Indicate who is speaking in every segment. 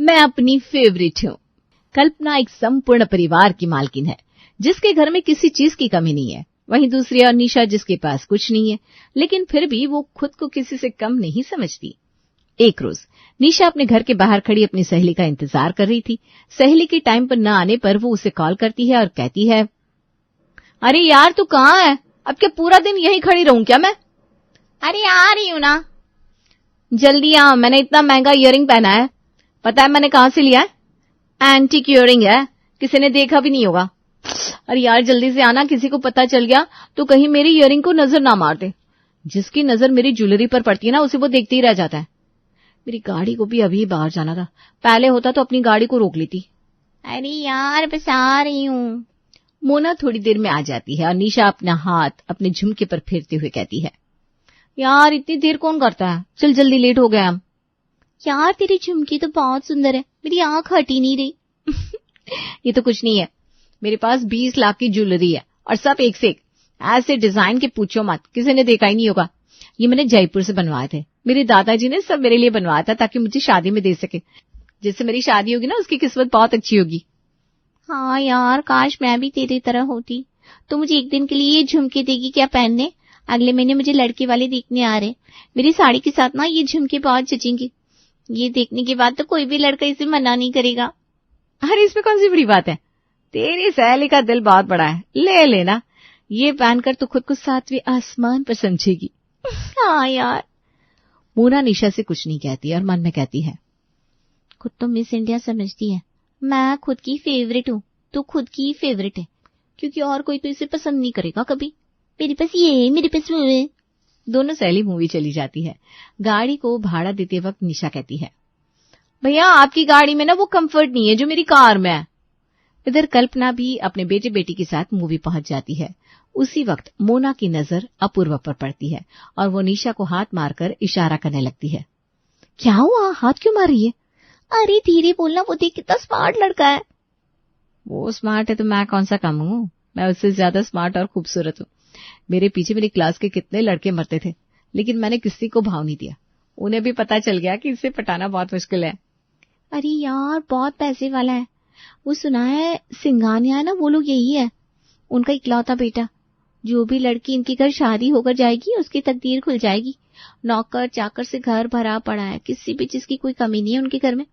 Speaker 1: मैं अपनी फेवरेट हूँ। कल्पना एक संपूर्ण परिवार की मालकिन है, जिसके घर में किसी चीज की कमी नहीं है। वहीं दूसरी ओर निशा, जिसके पास कुछ नहीं है, लेकिन फिर भी वो खुद को किसी से कम नहीं समझती। एक रोज निशा अपने घर के बाहर खड़ी अपनी सहेली का इंतजार कर रही थी। सहेली के टाइम पर न आने पर वो उसे कॉल करती है और कहती है, अरे यार तू कहाँ है? अब क्या पूरा दिन यहीं खड़ी रहूं क्या मैं? अरे आ रही हूं ना। जल्दी आ, मैंने इतना महंगा इयररिंग पहना है। पता है मैंने कहां से लिया है? एंटीक इयररिंग है, किसी ने देखा भी नहीं होगा। अरे यार जल्दी से आना, किसी को पता चल गया तो कहीं मेरी इयररिंग को नजर ना मार दे। जिसकी नजर मेरी ज्वेलरी पर पड़ती है ना, उसे वो देखते ही रह जाता है। मेरी गाड़ी को भी अभी बाहर जाना था, पहले होता तो अपनी गाड़ी को रोक लेती। अरे यार बस आ रही हूँ। मोना थोड़ी देर में आ जाती है और निशा अपना हाथ अपने झुमके पर फेरते हुए कहती है, यार इतनी देर कौन करता है, चल जल्दी, लेट हो गया हम। यार तेरी झुमकी तो बहुत सुंदर है, मेरी आंख हट ही नहीं रही। ये तो कुछ नहीं है, मेरे पास 20 लाख की ज्वेलरी है और सब एक से एक, ऐसे डिजाइन के पूछो मत, किसी ने देखा ही नहीं होगा। ये मैंने जयपुर से बनवाए थे, मेरे दादाजी ने सब मेरे लिए बनवाया था ताकि मुझे शादी में दे सके। जिससे मेरी शादी होगी ना, उसकी किस्मत बहुत अच्छी होगी। हाँ यार, काश मैं भी तेरी तरह होती। तो मुझे एक दिन के लिए ये झुमके देगी क्या पहनने? अगले महीने मुझे लड़के वाले देखने आ रहे, मेरी साड़ी के साथ ना ये झुमके बहुत जचेंगे। ये देखने के बाद तो कोई भी लड़का इसे मना नहीं करेगा। अरे इसमें कौन सी बड़ी बात है, तेरी सहेली का दिल बहुत बड़ा है, ले लेना। ये पहनकर तो खुद को 7वें आसमान पर समझेगी। हाँ यार। मोना निशा से कुछ नहीं कहती और मन में कहती है, खुद तो मिस इंडिया समझती है, मैं खुद की फेवरेट हूँ तो खुद की फेवरेट है, क्योंकि और कोई तो इसे पसंद नहीं करेगा कभी। मेरे पास ये, मेरे पास वो है। दोनों सहेली मूवी चली जाती है। गाड़ी को भाड़ा देते वक्त निशा कहती है, भैया आपकी गाड़ी में ना वो कंफर्ट नहीं है जो मेरी कार में है। इधर कल्पना भी अपने बेटे बेटी के साथ मूवी पहुंच जाती है। उसी वक्त मोना की नजर अपूर्वा पर पड़ती है और वो निशा को हाथ मारकर इशारा करने लगती है। क्या हुआ, हाथ क्यों मार रही है? अरे धीरे बोलना, वो देख कितना स्मार्ट लड़का है। वो स्मार्ट है तो मैं कौन सा कम हूँ, मैं उससे ज्यादा स्मार्ट और खूबसूरत हूँ। मेरे पीछे मेरी क्लास के कितने लड़के मरते थे, लेकिन मैंने किसी को भाव नहीं दिया। उन्हें भी पता चल गया कि इससे पटाना बहुत मुश्किल है। अरे यार बहुत पैसे वाला है, वो सुना है सिंघानिया है ना, वो लोग यही है, उनका इकलौता बेटा। जो भी लड़की इनके घर शादी होकर जाएगी उसकी तकदीर खुल जाएगी। नौकर चाकर से घर भरा पड़ा है, किसी भी चीज की कोई कमी नहीं है उनके घर में।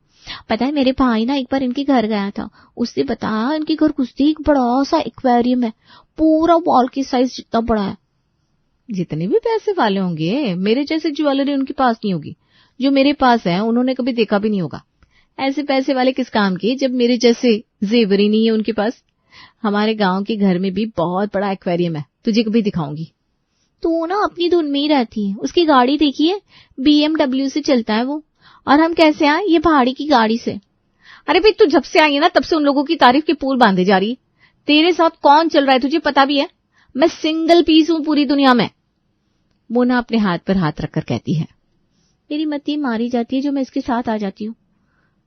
Speaker 1: पता है मेरे भाई ना एक बार इनके घर गया था, उसने बताया इनके घर घुसते एक बड़ा सा एक्वेरियम है, पूरा वॉल की साइज जितना बड़ा है। जितने भी पैसे वाले होंगे, मेरे जैसे ज्वेलरी उनके पास नहीं होगी। जो मेरे पास है उन्होंने कभी देखा भी नहीं होगा। ऐसे पैसे वाले किस काम के जब मेरे जैसे जेवर ही नहीं है उनके पास। हमारे गांव के घर में भी बहुत बड़ा एक्वेरियम है, तुझे कभी दिखाऊंगी। तो ना अपनी धुन में ही रहती है, उसकी गाड़ी देखी है, BMW से चलता है वो, और हम कैसे आए, ये भाड़ी की गाड़ी से। अरे भाई तू जब से आई है ना तब से उन लोगों की तारीफ के पुल बांधे जा रही है। तेरे साथ कौन चल रहा है तुझे पता भी है? मैं सिंगल पीस हूं पूरी दुनिया में। मोना अपने हाथ पर हाथ रखकर कहती है, मेरी मती मारी जाती है जो मैं इसके साथ आ जाती हूँ।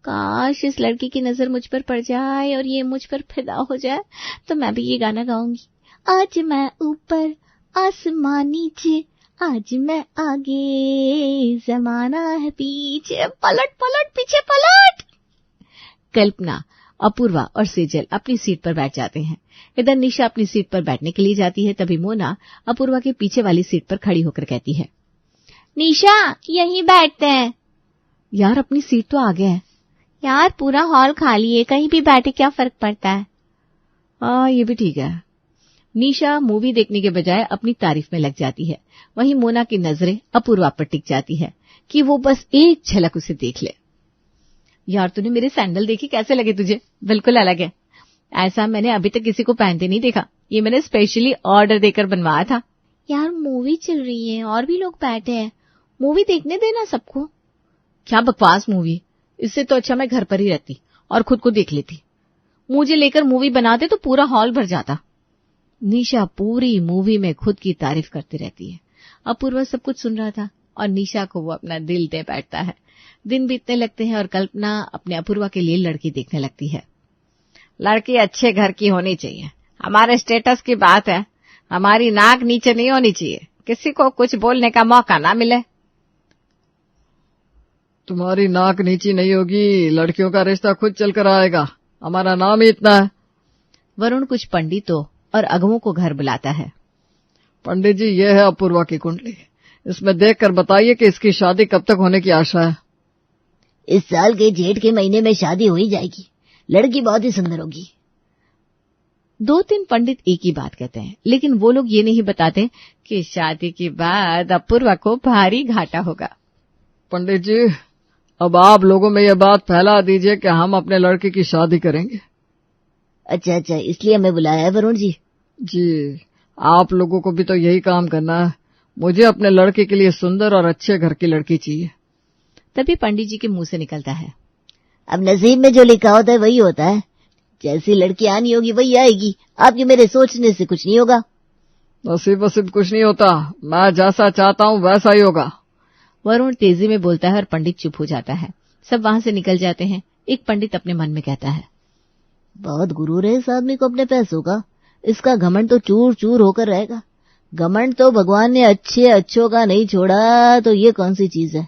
Speaker 1: काश इस लड़की की नजर मुझ पर पड़ जाए और ये मुझ पर फिदा हो जाए तो मैं भी ये गाना गाऊंगी। आज मैं ऊपर आसमान नीचे, आज मैं आगे जमाना है पीछे, पलट पलट पीछे पलट। कल्पना, अपूर्वा और सेजल अपनी सीट पर बैठ जाते हैं। इधर निशा अपनी सीट पर बैठने के लिए जाती है, तभी मोना अपूर्वा के पीछे वाली सीट पर खड़ी होकर कहती है, निशा यहीं बैठते हैं। यार अपनी सीट तो आगे है। यार पूरा हॉल खाली है, कहीं भी बैठे क्या फर्क पड़ता है। हाँ ये भी ठीक है। निशा मूवी देखने के बजाय अपनी तारीफ में लग जाती है। वहीं मोना की नजरें अपूर्वा पर टिक जाती है कि वो बस एक झलक उसे देख ले। यार तूने मेरे सैंडल देखे, कैसे लगे तुझे? बिल्कुल अलग है, ऐसा मैंने अभी तक किसी को पहनते नहीं देखा। ये मैंने स्पेशली ऑर्डर देकर बनवाया था। यार मूवी चल रही है और भी लोग बैठे हैं, मूवी देखने देना सबको। क्या बकवास मूवी, इससे तो अच्छा मैं घर पर ही रहती और खुद को देख लेती। मुझे लेकर मूवी बनाते तो पूरा हॉल भर जाता। निशा पूरी मूवी में खुद की तारीफ करती रहती है। अपूर्वा सब कुछ सुन रहा था और निशा को वो अपना दिल दे बैठता है। दिन बीतने लगते हैं और कल्पना अपने अपूर्वा के लिए लड़की देखने लगती है। लड़की अच्छे घर की होनी चाहिए, हमारे स्टेटस की बात है, हमारी नाक नीचे नहीं होनी चाहिए, किसी को कुछ बोलने का मौका ना मिले।
Speaker 2: तुम्हारी नाक नीची नहीं होगी, लड़कियों का रिश्ता खुद चलकर आएगा, हमारा नाम ही इतना है।
Speaker 1: वरुण कुछ पंडितों और अगमों को घर बुलाता है।
Speaker 2: पंडित जी, ये है अपूर्वा की कुंडली, इसमें देखकर बताइए कि इसकी शादी कब तक होने की आशा है।
Speaker 3: इस साल के जेठ के महीने में शादी हो ही जाएगी, लड़की बहुत ही सुंदर होगी।
Speaker 1: 2-3 पंडित एक ही बात कहते हैं, लेकिन वो लोग ये नहीं बताते कि शादी के बाद अपूर्वा को भारी घाटा होगा।
Speaker 2: पंडित जी, अब आप लोगों में ये बात फैला दीजिए कि हम अपने लड़के की शादी करेंगे।
Speaker 3: अच्छा, इसलिए हमें बुलाया है वरुण जी?
Speaker 2: जी, आप लोगों को भी तो यही काम करना है। मुझे अपने लड़के के लिए सुंदर और अच्छे घर की लड़की चाहिए।
Speaker 1: तभी पंडित जी के मुंह से निकलता है,
Speaker 3: अब नसीब में जो लिखा होता है वही होता है, जैसी लड़की आनी होगी वही आएगी, आपके मेरे सोचने से कुछ नहीं होगा।
Speaker 2: नसीब वसीब कुछ नहीं होता, मैं जैसा चाहता हूँ वैसा ही होगा।
Speaker 1: वरुण तेजी में बोलता है और पंडित चुप हो जाता है। सब वहां से निकल जाते हैं। एक पंडित अपने मन में कहता है,
Speaker 3: बहुत गुरूर है इस आदमी को अपने पैसों का, इसका घमंड तो चूर चूर होकर रहेगा। घमंड तो भगवान ने अच्छों का नहीं छोड़ा, तो ये कौन सी चीज है।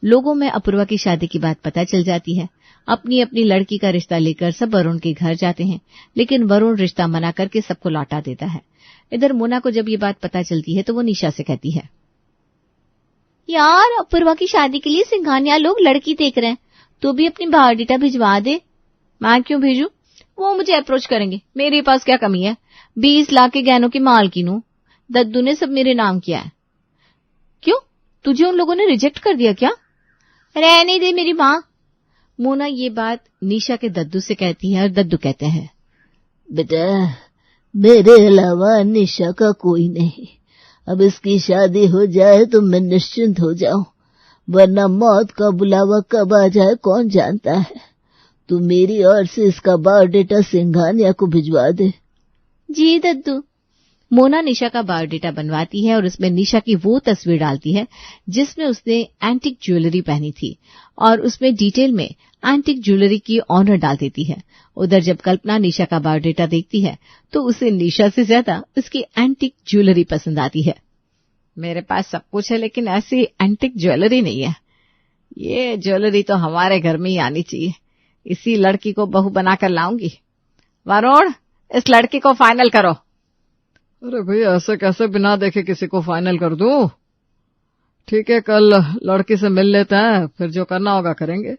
Speaker 1: लोगों में अपूर्वा की शादी की बात पता चल जाती है। अपनी अपनी लड़की का रिश्ता लेकर सब वरुण के घर जाते हैं, लेकिन वरुण रिश्ता मना करके सबको लौटा देता है। इधर मोना को जब ये बात पता चलती है तो वो निशा से कहती है, यार अपूर्वा की शादी के लिए सिंघानिया लोग लड़की देख रहे हैं, तू भी अपनी बायोडाटा भिजवा दे। मैं क्यों भेजूं, वो मुझे अप्रोच करेंगे, मेरे पास क्या कमी है, 20 लाख के गहनों की मालकिन हूं, दद्दू ने सब मेरे नाम किया है। क्यों, तुझे उन लोगों ने रिजेक्ट कर दिया क्या? रहने दे मेरी माँ। मोना ये बात निशा के दद्दू से कहती है और दद्दू कहते हैं,
Speaker 3: बेटा मेरे अलावा निशा का कोई नहीं, अब इसकी शादी हो जाए तो मैं निश्चिंत हो जाऊं, वरना मौत का बुलावा कब आ जाए कौन जानता है। तू मेरी ओर से इसका बायोडेटा सिंघानिया को भिजवा दे।
Speaker 1: जी दद्दू। मोना निशा का बायोडेटा बनवाती है और उसमें निशा की वो तस्वीर डालती है जिसमें उसने एंटिक ज्वेलरी पहनी थी, और उसमें डिटेल में एंटिक ज्वेलरी की ऑनर डाल देती है। उधर जब कल्पना निशा का बायोडेटा देखती है तो उसे निशा से ज्यादा उसकी एंटिक ज्वेलरी पसंद आती है। मेरे पास सब कुछ है लेकिन ऐसी एंटिक ज्वेलरी नहीं है, ये ज्वेलरी तो हमारे घर में ही आनी चाहिए, इसी लड़की को बहू बनाकर लाऊंगी। वरुण, इस लड़की को फाइनल करो।
Speaker 2: अरे भैया, ऐसे कैसे बिना देखे किसी को फाइनल कर दूं? ठीक है, कल लड़की से मिल लेते हैं, फिर जो करना होगा करेंगे।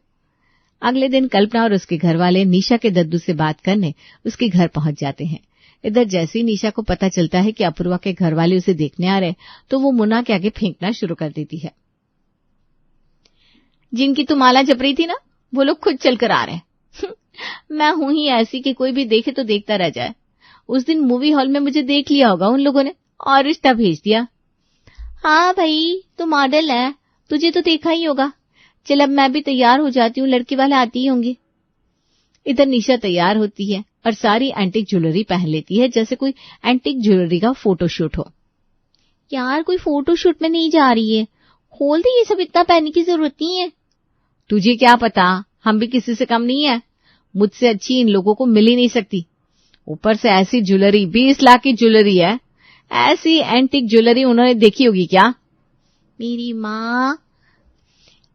Speaker 1: अगले दिन कल्पना और उसके घर वाले निशा के दद्दू से बात करने उसके घर पहुंच जाते हैं। इधर जैसे ही निशा को पता चलता है कि अपूर्वा के घर वाले उसे देखने आ रहे तो वो मुन्ना के आगे फेंकना शुरू कर देती है। जिनकी तू माला जप रही थी ना, वो लोग खुद चलकर आ रहे हैं। मैं हूं ही ऐसी कि कोई भी देखे तो देखता रह जाए। उस दिन मूवी हॉल में मुझे देख लिया होगा उन लोगों ने और रिश्ता भेज दिया। हाँ भाई, तू मॉडल है, तुझे तो देखा ही होगा। चल अब मैं भी तैयार हो जाती हूँ, लड़के वाले आती ही होंगे। इधर निशा तैयार होती है और सारी एंटिक ज्वेलरी पहन लेती है जैसे कोई एंटिक ज्वेलरी का फोटोशूट हो। यार कोई फोटोशूट में नहीं जा रही है, खोल दे, ये सब इतना पहनने की जरूरत नहीं है। तुझे क्या पता, हम भी किसी से कम नहीं है, मुझसे अच्छी इन लोगों को मिल ही नहीं सकती। ऊपर से ऐसी ज्वेलरी, 20 लाख की ज्वेलरी है, ऐसी एंटिक ज्वेलरी उन्होंने देखी होगी क्या? मेरी माँ,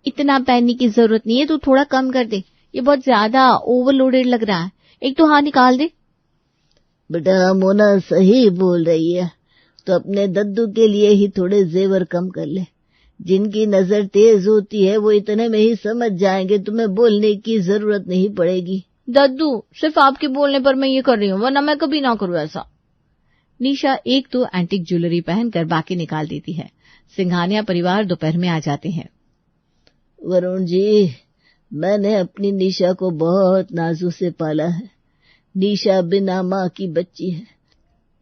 Speaker 1: इतना पहनने की जरूरत नहीं है, तू थोड़ा कम कर दे, ये बहुत ज्यादा ओवरलोडेड लग रहा है, एक तो हाथ निकाल दे।
Speaker 3: बेटा मोना सही बोल रही है, तो अपने दद्दू के लिए ही थोड़े जेवर कम कर ले। जिनकी नजर तेज होती है वो इतने में ही समझ जाएंगे, तुम्हें बोलने की जरूरत नहीं पड़ेगी।
Speaker 1: दद्दू, सिर्फ आपके बोलने पर मैं ये कर रही हूँ, वरना मैं कभी ना करूँ ऐसा। निशा एक तो एंटिक ज्वेलरी पहनकर बाकी निकाल देती है। सिंघानिया परिवार दोपहर में आ जाते हैं।
Speaker 3: वरुण जी, मैंने अपनी निशा को बहुत नाजू से पाला है। निशा बिना माँ की बच्ची है,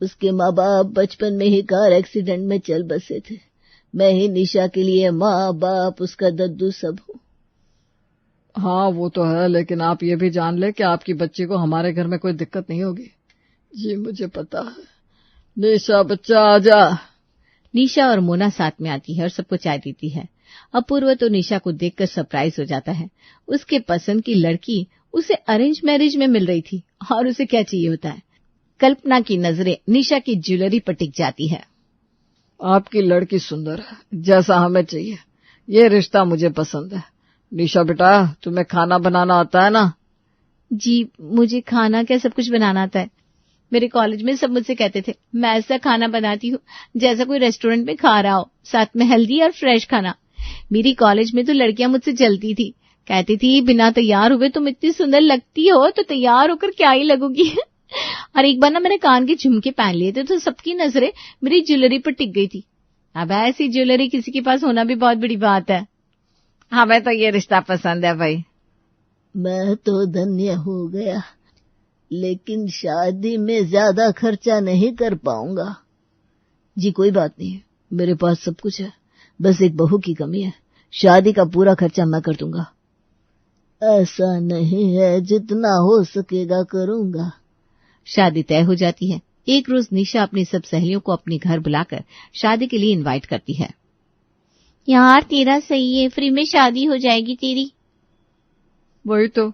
Speaker 3: उसके माँ बाप बचपन में ही कार एक्सीडेंट में चल बसे थे। मैं ही निशा के लिए माँ बाप, उसका दद्दू सब हूँ।
Speaker 2: हाँ वो तो है, लेकिन आप ये भी जान ले कि आपकी बच्ची को हमारे घर में कोई दिक्कत नहीं होगी। जी मुझे पता है। निशा बच्चा आजा।
Speaker 1: निशा और मोना साथ में आती है और सबको चाय देती है। अपूर्व तो निशा को देखकर सरप्राइज हो जाता है। उसके पसंद की लड़की उसे अरेंज मैरिज में मिल रही थी और उसे क्या चाहिए होता है। कल्पना की नजरें निशा की ज्वेलरी पर टिक जाती है।
Speaker 2: आपकी लड़की सुंदर है, जैसा हमें चाहिए। ये रिश्ता मुझे पसंद है। निशा बेटा, तुम्हें खाना बनाना आता है ना?
Speaker 1: जी, मुझे खाना क्या सब कुछ बनाना आता है। मेरे कॉलेज में सब मुझसे कहते थे मैं ऐसा खाना बनाती हूँ जैसा कोई रेस्टोरेंट में खा रहा हो, साथ में हेल्दी और फ्रेश खाना। मेरी कॉलेज में तो लड़कियां मुझसे जलती थी, कहती थी बिना तैयार हुए तुम इतनी सुंदर लगती हो तो तैयार होकर क्या ही लगोगी। और एक बार ना मैंने कान के झुमके पहन लिए थे तो सबकी नजरें मेरी ज्वेलरी पर टिक गई थी। अब ऐसी ज्वेलरी किसी के पास होना भी बहुत बड़ी बात है।
Speaker 2: हमें तो ये रिश्ता पसंद है भाई।
Speaker 3: मैं तो धन्य हो गया, लेकिन शादी में ज्यादा खर्चा नहीं कर पाऊंगा।
Speaker 1: जी कोई बात नहीं है,
Speaker 3: मेरे पास सब कुछ है, बस एक बहू की कमी है। शादी का पूरा खर्चा मैं कर दूंगा। ऐसा नहीं है, जितना हो सकेगा करूंगा।
Speaker 1: शादी तय हो जाती है। एक रोज निशा अपनी सब सहेलियों को अपने घर बुलाकर शादी के लिए इनवाइट करती है। यार तेरा सही है, फ्री में शादी हो जाएगी तेरी।
Speaker 2: वही तो,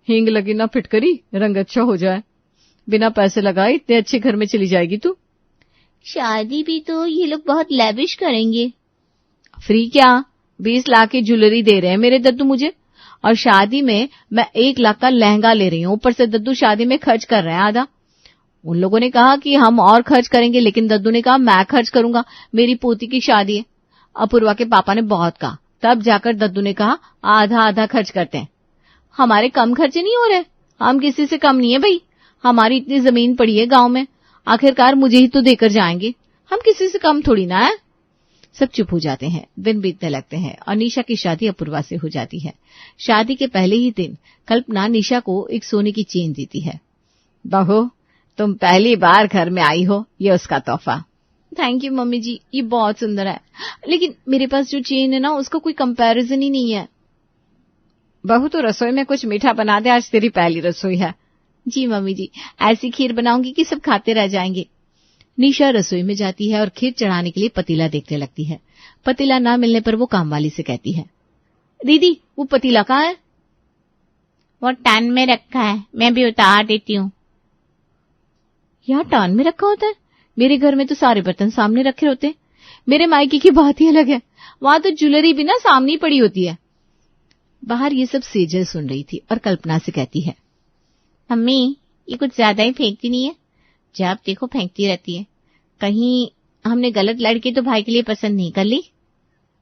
Speaker 2: हींग लगी ना फिटकरी, रंग अच्छा हो जाए। बिना पैसे लगाए इतने अच्छे घर में चली जाएगी तू।
Speaker 1: शादी भी तो ये लोग बहुत लैविश करेंगे। फ्री क्या, 20 लाख की ज्वेलरी दे रहे हैं मेरे दद्दू मुझे, और शादी में मैं 1 लाख का लहंगा ले रही हूँ। ऊपर से दद्दू शादी में खर्च कर रहे हैं आधा। उन लोगों ने कहा कि हम और खर्च करेंगे, लेकिन दद्दू ने कहा मैं खर्च करूंगा, मेरी पोती की शादी है। अपूर्वा के पापा ने बहुत कहा, तब जाकर दद्दू ने कहा आधा आधा खर्च करते हैं। हमारे कम खर्चे नहीं हो रहे, हम किसी से कम नहीं है भाई। हमारी इतनी जमीन पड़ी है गांव में, आखिरकार मुझे ही तो देकर जाएंगे, हम किसी से कम थोड़ी ना है। सब चुप हो जाते हैं। दिन बीतने लगते हैं और निशा की शादी अपूर्वा से हो जाती है। शादी के पहले ही दिन कल्पना निशा को एक सोने की चेन देती है।
Speaker 2: बहू, तुम पहली बार घर में आई हो, ये उसका तोहफा।
Speaker 1: थैंक यू मम्मी जी, ये बहुत सुंदर है, लेकिन मेरे पास जो चेन है ना उसका कोई कंपैरिजन ही नहीं है।
Speaker 2: बहू तो रसोई में कुछ मीठा बना दे, आज तेरी पहली रसोई है।
Speaker 1: जी मम्मी जी, ऐसी खीर बनाऊंगी कि सब खाते रह जाएंगे। निशा रसोई में जाती है और खीर चढ़ाने के लिए पतीला देखने लगती है। पतीला ना मिलने पर वो कामवाली से कहती है, दीदी वो पतीला कहाँ है? वो टैन में रखा है, मैं भी उतार देती हूँ। यहाँ टैन में रखा होता है? मेरे घर में तो सारे बर्तन सामने रखे होते हैं। मेरे मायके की बात ही अलग है, वहां तो ज्वेलरी भी ना सामने ही पड़ी होती है। बाहर ये सब सेजल सुन रही थी और कल्पना से कहती है, मम्मी ये कुछ ज्यादा ही फेंकती नहीं है, जब देखो फेंकती रहती है। कहीं हमने गलत लड़की तो भाई के लिए पसंद नहीं कर ली?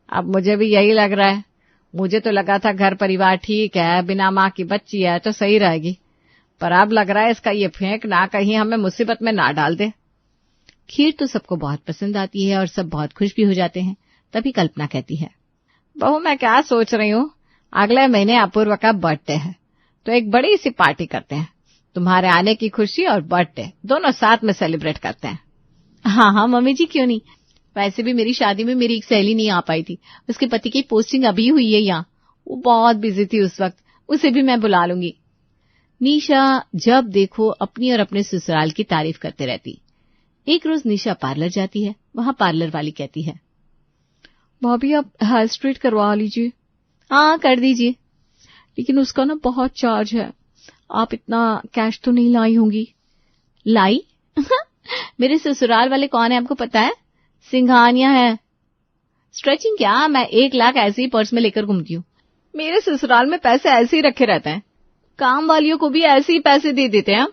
Speaker 2: अब मुझे भी यही लग रहा है। मुझे तो लगा था घर परिवार ठीक है, बिना माँ की बच्ची है तो सही रहेगी, पर अब लग रहा है इसका ये फेंकना कहीं हमें मुसीबत में ना डाल दे। खीर तो सबको बहुत पसंद आती है और सब बहुत खुश भी हो जाते हैं। तभी कल्पना कहती है, बहू मैं क्या सोच रही हूँ, अगले महीने अपूर्व का बर्थडे है, तो एक बड़ी सी पार्टी करते हैं। तुम्हारे आने की खुशी और बर्थडे दोनों साथ में सेलिब्रेट करते हैं।
Speaker 1: हाँ मम्मी जी, क्यों नहीं। वैसे भी मेरी शादी में मेरी एक सहेली नहीं आ पाई थी, उसके पति की पोस्टिंग अभी हुई है यहाँ, वो बहुत बिजी थी उस वक्त, उसे भी मैं बुला लूंगी। निशा जब देखो अपनी और अपने ससुराल की तारीफ करते रहती। एक रोज निशा पार्लर जाती है, वहां पार्लर वाली कहती है,
Speaker 2: भाभी आप हेयर स्ट्रेट करवा लीजिए।
Speaker 1: हाँ कर दीजिए,
Speaker 2: लेकिन उसका ना बहुत चार्ज है, आप इतना कैश तो नहीं लाई होंगी।
Speaker 1: लाई? मेरे ससुराल वाले कौन है आपको पता है? सिंघानिया है। स्ट्रेचिंग क्या, मैं 1 लाख ऐसे ही पर्स में लेकर घूमती हूँ।
Speaker 2: मेरे ससुराल में पैसे ऐसे ही रखे रहते हैं,
Speaker 1: काम वालियों को भी ऐसे ही पैसे दे देते हैं।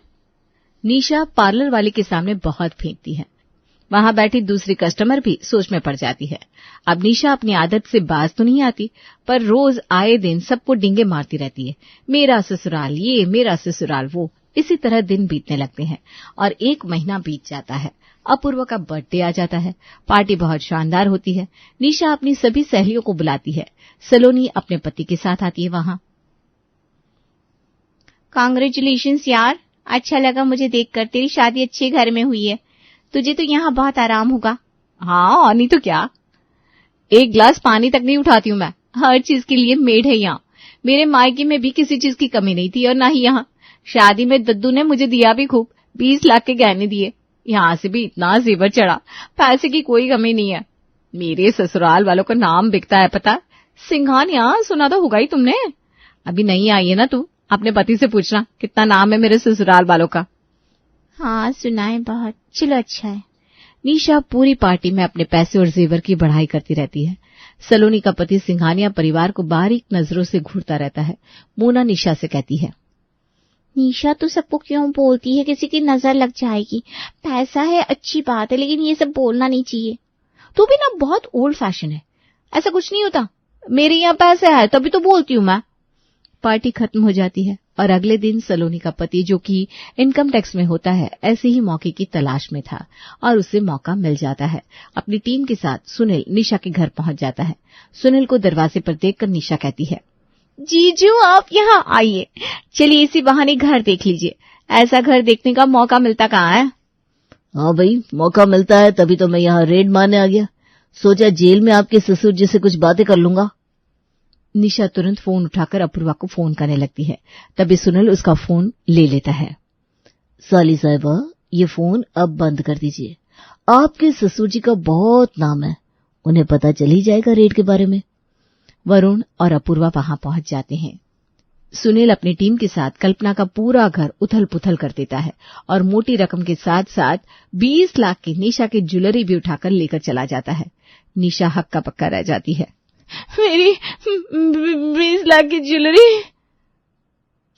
Speaker 1: निशा पार्लर वाले के सामने बहुत फेंकती है। वहां बैठी दूसरी कस्टमर भी सोच में पड़ जाती है। अब निशा अपनी आदत से बाज तो नहीं आती, पर रोज आए दिन सबको डिंगे मारती रहती है, मेरा ससुराल ये, मेरा ससुराल वो। इसी तरह दिन बीतने लगते हैं और 1 महीना बीत जाता है। अपूर्व का बर्थडे आ जाता है। पार्टी बहुत शानदार होती है। निशा अपनी सभी सहेलियों को बुलाती है। सलोनी अपने पति के साथ आती है वहां। कांग्रेचुलेशंस यार, अच्छा लगा मुझे देखकर, तेरी शादी अच्छे घर में हुई है, तुझे तो यहाँ बहुत आराम होगा।
Speaker 2: हाँ और नहीं तो क्या, 1 गिलास पानी तक नहीं उठाती हूँ मैं,
Speaker 1: हर चीज के लिए मेड है यहाँ। मेरे मायके में भी किसी चीज की कमी नहीं थी और ना ही यहाँ। शादी में दद्दू ने मुझे दिया भी खूब, 20 लाख के गहने दिए, यहाँ से भी इतना जेवर चढ़ा, पैसे की कोई कमी नहीं है।
Speaker 2: मेरे ससुराल वालों का नाम बिकता है पता,
Speaker 1: सिंघानिया सुना तो होगा ही तुमने।
Speaker 2: अभी नहीं आई है ना तू, अपने पति से पूछना कितना नाम है मेरे ससुराल वालों का।
Speaker 1: हाँ सुना है बहुत, चलो अच्छा है। निशा पूरी पार्टी में अपने पैसे और जेवर की बढ़ाई करती रहती है। सलोनी का पति सिंघानिया परिवार को बारीक नजरों से घूरता रहता है। मोना निशा से कहती है,
Speaker 4: निशा तो सबको क्यों बोलती है, किसी की नजर लग जाएगी। पैसा है अच्छी बात है, लेकिन ये सब बोलना नहीं चाहिए।
Speaker 1: तू भी ना बहुत ओल्ड फैशन है, ऐसा कुछ नहीं होता। मेरे यहाँ पैसा है तभी तो बोलती हूँ मैं। पार्टी खत्म हो जाती है और अगले दिन सलोनी का पति, जो कि इनकम टैक्स में होता है, ऐसे ही मौके की तलाश में था और उसे मौका मिल जाता है। अपनी टीम के साथ सुनील निशा के घर पहुंच जाता है। सुनील को दरवाजे पर देखकर निशा कहती है,
Speaker 4: जीजू आप यहाँ आइए, चलिए इसी बहाने घर देख लीजिए। ऐसा घर देखने का मौका मिलता कहाँ है।
Speaker 3: हाँ भाई, मौका मिलता है तभी तो मैं यहाँ रेड मारने आ गया। सोचा जेल में आपके ससुर जी से कुछ बातें कर लूंगा।
Speaker 1: निशा तुरंत फोन उठाकर अपूर्वा को फोन करने लगती है। तभी सुनील उसका फोन ले लेता है।
Speaker 3: साली साहिबा, ये फोन अब बंद कर दीजिए। आपके ससुर जी का बहुत नाम है, उन्हें पता चल ही जाएगा रेड के बारे में।
Speaker 1: वरुण और अपूर्वा वहां पहुंच जाते हैं। सुनील अपनी टीम के साथ कल्पना का पूरा घर उथल पुथल कर देता है और मोटी रकम के साथ साथ 20 लाख की निशा की ज्वेलरी भी उठाकर लेकर चला जाता है। निशा हक्का पक्का रह जाती है।
Speaker 4: मेरी 20 लाख की ज्वेलरी।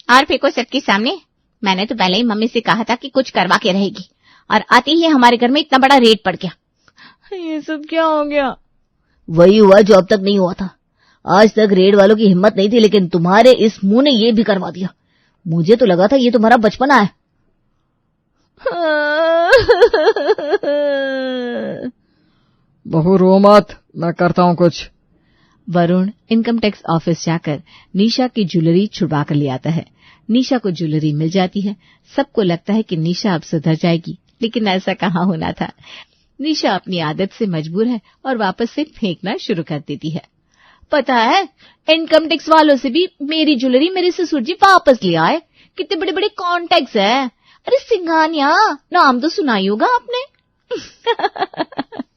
Speaker 4: और फेंको सबके सामने। मैंने तो पहले ही मम्मी से कहा था कि कुछ करवा के रहेगी, और आते ही हमारे घर में इतना बड़ा रेड पड़ गया।
Speaker 2: ये सब क्या हो गया?
Speaker 3: वही हुआ जो अब तक नहीं हुआ था। आज तक रेड वालों की हिम्मत नहीं थी, लेकिन तुम्हारे इस मुंह ने ये भी करवा दिया। मुझे तो लगा था ये तुम्हारा बचपना है।
Speaker 2: बहू रो मत, मैं करता हूँ कुछ।
Speaker 1: वरुण इनकम टैक्स ऑफिस जाकर निशा की ज्वेलरी छुड़वा कर ले आता है। निशा को ज्वेलरी मिल जाती है। सबको लगता है कि निशा अब सुधर जाएगी, लेकिन ऐसा कहाँ होना था। निशा अपनी आदत से मजबूर है और वापस से फेंकना शुरू कर देती है।
Speaker 4: पता है, इनकम टैक्स वालों से भी मेरी ज्वेलरी मेरे ससुर जी वापस ले आए। कितने बड़े बड़े कॉन्टैक्ट्स है। अरे सिंघानिया, नाम तो सुना ही होगा आपने।